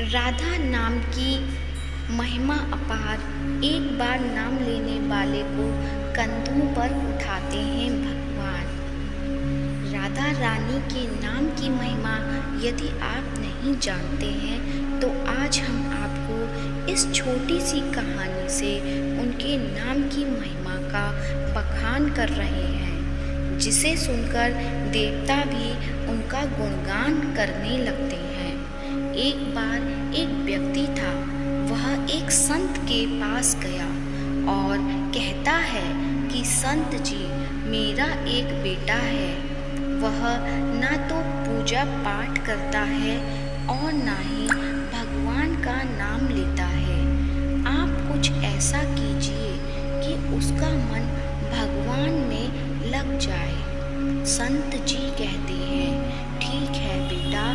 राधा नाम की महिमा अपार। एक बार नाम लेने वाले को कंधों पर उठाते हैं भगवान। राधा रानी के नाम की महिमा यदि आप नहीं जानते हैं तो आज हम आपको इस छोटी सी कहानी से उनके नाम की महिमा का बखान कर रहे हैं, जिसे सुनकर देवता भी उनका गुणगान करने लगते हैं। एक बार एक व्यक्ति था। वह एक संत के पास गया और कहता है कि संत जी, मेरा एक बेटा है। वह ना तो पूजा पाठ करता है और ना ही भगवान का नाम लेता है। आप कुछ ऐसा कीजिए कि उसका मन भगवान में लग जाए। संत जी कहते हैं, ठीक है बेटा,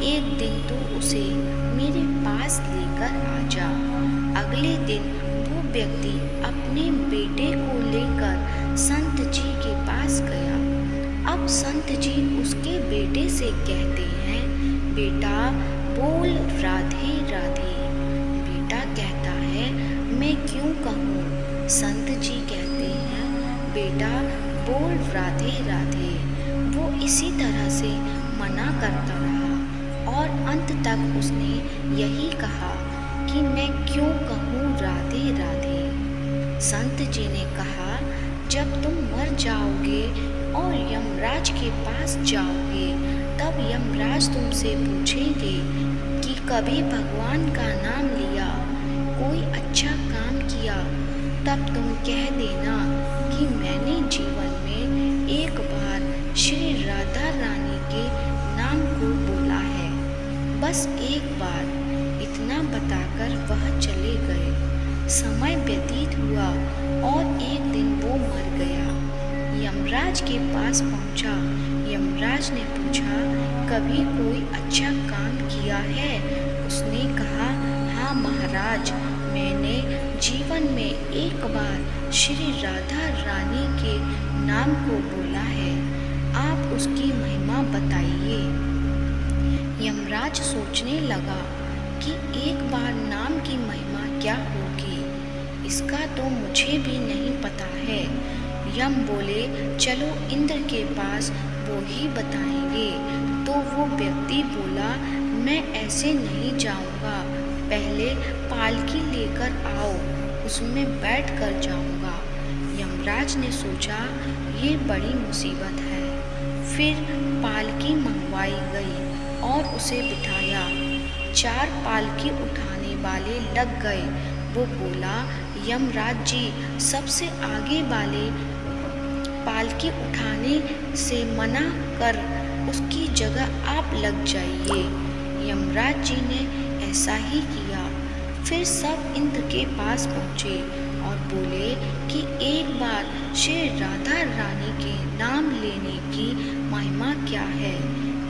एक दिन तू उसे मेरे पास लेकर आ जा। अगले दिन वो व्यक्ति अपने बेटे को लेकर संत जी के पास गया। अब संत जी उसके बेटे से कहते हैं, बेटा बोल राधे राधे। बेटा कहता है, मैं क्यों कहूँ। संत जी कहते हैं, बेटा बोल राधे राधे। वो इसी तरह से मना करता रहा और अंत तक उसने यही कहा कि मैं क्यों कहूँ राधे राधे। संत जी ने कहा, जब तुम मर जाओगे और यमराज के पास जाओगे तब यमराज तुमसे पूछेंगे कि कभी भगवान का नाम लिया, कोई अच्छा काम किया। तब तुम कह देना कि मैंने जीवन में एक बार श्री राधा रानी के नाम को बोला है, बस एक बार। इतना बताकर वह चले गए। समय व्यतीत हुआ और एक दिन वो मर गया। यमराज के पास पहुंचा। यमराज ने पूछा, कभी कोई अच्छा काम किया है। उसने कहा, हाँ महाराज, मैंने जीवन में एक बार श्री राधा रानी के नाम को बोला है। आप उसकी महिमा बताइए। यमराज सोचने लगा कि एक बार नाम की महिमा क्या होगी, इसका तो मुझे भी नहीं पता है। यम बोले, चलो इंद्र के पास, वो ही बताएंगे। तो वो व्यक्ति बोला, मैं ऐसे नहीं जाऊंगा, पहले पालकी लेकर आओ, उसमें बैठ कर जाऊंगा। यमराज ने सोचा, ये बड़ी मुसीबत है। फिर पालकी मंगवाई गई और उसे बिठाया। 4 पालकी उठाने वाले लग गए। वो बोला, यमराज जी, सबसे आगे वाले पालकी उठाने से मना कर उसकी जगह आप लग जाइए। यमराज जी ने ऐसा ही किया। फिर सब इंद्र के पास पहुँचे और बोले कि एक बार श्री राधा रानी के नाम लेने की महिमा क्या है।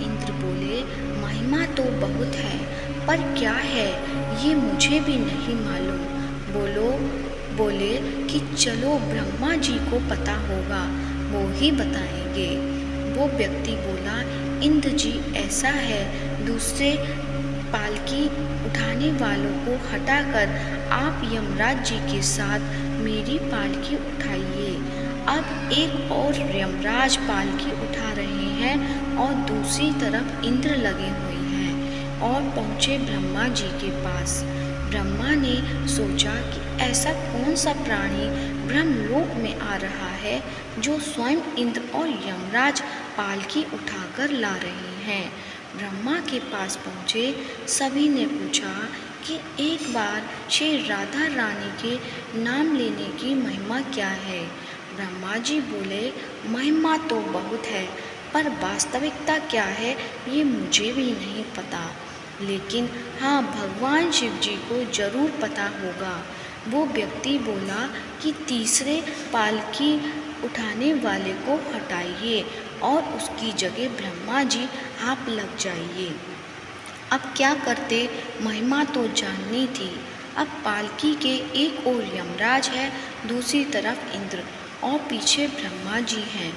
इंद्र बोले, महिमा तो बहुत है, पर क्या है ये मुझे भी नहीं मालूम। बोले कि चलो ब्रह्मा जी को पता होगा, वो ही बताएंगे। वो व्यक्ति बोला, इंद्र जी ऐसा है, दूसरे पालकी उठाने वालों को हटाकर आप यमराज जी के साथ मेरी पालकी उठाइए। अब एक और यमराज पालकी उठा रहे हैं और दूसरी तरफ इंद्र लगे हुए हैं और पहुँचे ब्रह्मा जी के पास। ब्रह्मा ने सोचा कि ऐसा कौन सा प्राणी ब्रह्मलोक में आ रहा है जो स्वयं इंद्र और यमराज पालकी उठाकर ला रहे हैं। ब्रह्मा के पास पहुँचे। सभी ने पूछा कि एक बार श्री राधा रानी के नाम लेने की महिमा क्या है। ब्रह्मा जी बोले, महिमा तो बहुत है, पर वास्तविकता क्या है ये मुझे भी नहीं पता, लेकिन हाँ, भगवान शिव जी को जरूर पता होगा। वो व्यक्ति बोला कि तीसरे पालकी उठाने वाले को हटाइए और उसकी जगह ब्रह्मा जी आप लग जाइए। अब क्या करते, महिमा तो जाननी थी। अब पालकी के एक ओर यमराज है, दूसरी तरफ इंद्र और पीछे ब्रह्मा जी हैं।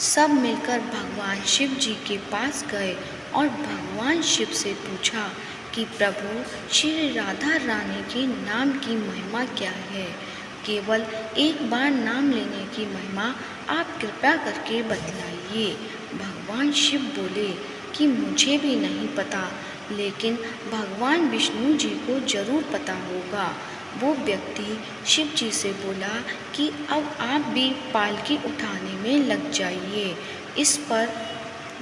सब मिलकर भगवान शिव जी के पास गए और भगवान शिव से पूछा कि प्रभु श्री राधा रानी के नाम की महिमा क्या है। केवल एक बार नाम लेने की महिमा आप कृपया करके बतलाइए। भगवान शिव बोले कि मुझे भी नहीं पता, लेकिन भगवान विष्णु जी को जरूर पता होगा। वो व्यक्ति शिव जी से बोला कि अब आप भी पालकी उठाने में लग जाइए। इस पर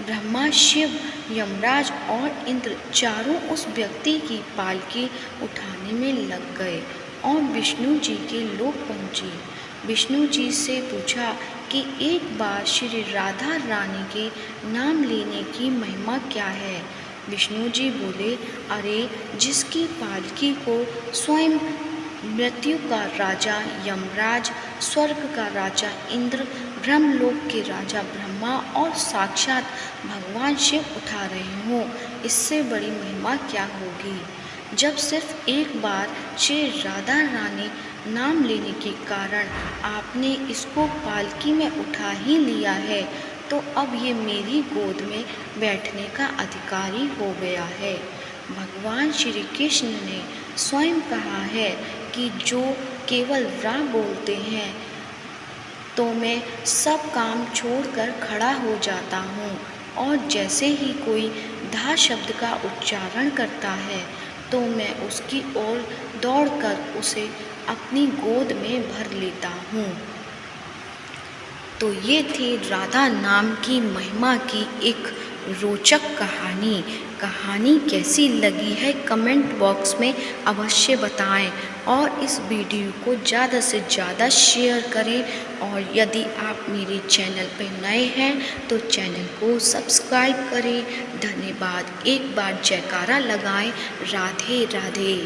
ब्रह्मा, शिव, यमराज और इंद्र चारों उस व्यक्ति की पालकी उठाने में लग गए और विष्णु जी के लोग पहुँचे। विष्णु जी से पूछा कि एक बार श्री राधा रानी के नाम लेने की महिमा क्या है। विष्णु जी बोले, अरे जिसकी पालकी को स्वयं मृत्यु का राजा यमराज, स्वर्ग का राजा इंद्र, ब्रह्मलोक के राजा ब्रह्मा और साक्षात भगवान शिव उठा रहे हों, इससे बड़ी महिमा क्या होगी। जब सिर्फ एक बार श्री राधा रानी नाम लेने के कारण आपने इसको पालकी में उठा ही लिया है, तो अब ये मेरी गोद में बैठने का अधिकारी हो गया है। भगवान श्री कृष्ण ने स्वयं कहा है कि जो केवल रा बोलते हैं तो मैं सब काम छोड़कर खड़ा हो जाता हूँ, और जैसे ही कोई धा शब्द का उच्चारण करता है तो मैं उसकी ओर दौड़कर उसे अपनी गोद में भर लेता हूँ। तो ये थी राधा नाम की महिमा की एक रोचक कहानी कैसी लगी है कमेंट बॉक्स में अवश्य बताएं, और इस वीडियो को ज़्यादा से ज़्यादा शेयर करें। और यदि आप मेरे चैनल पर नए हैं तो चैनल को सब्सक्राइब करें। धन्यवाद। एक बार जयकारा लगाएं। राधे राधे।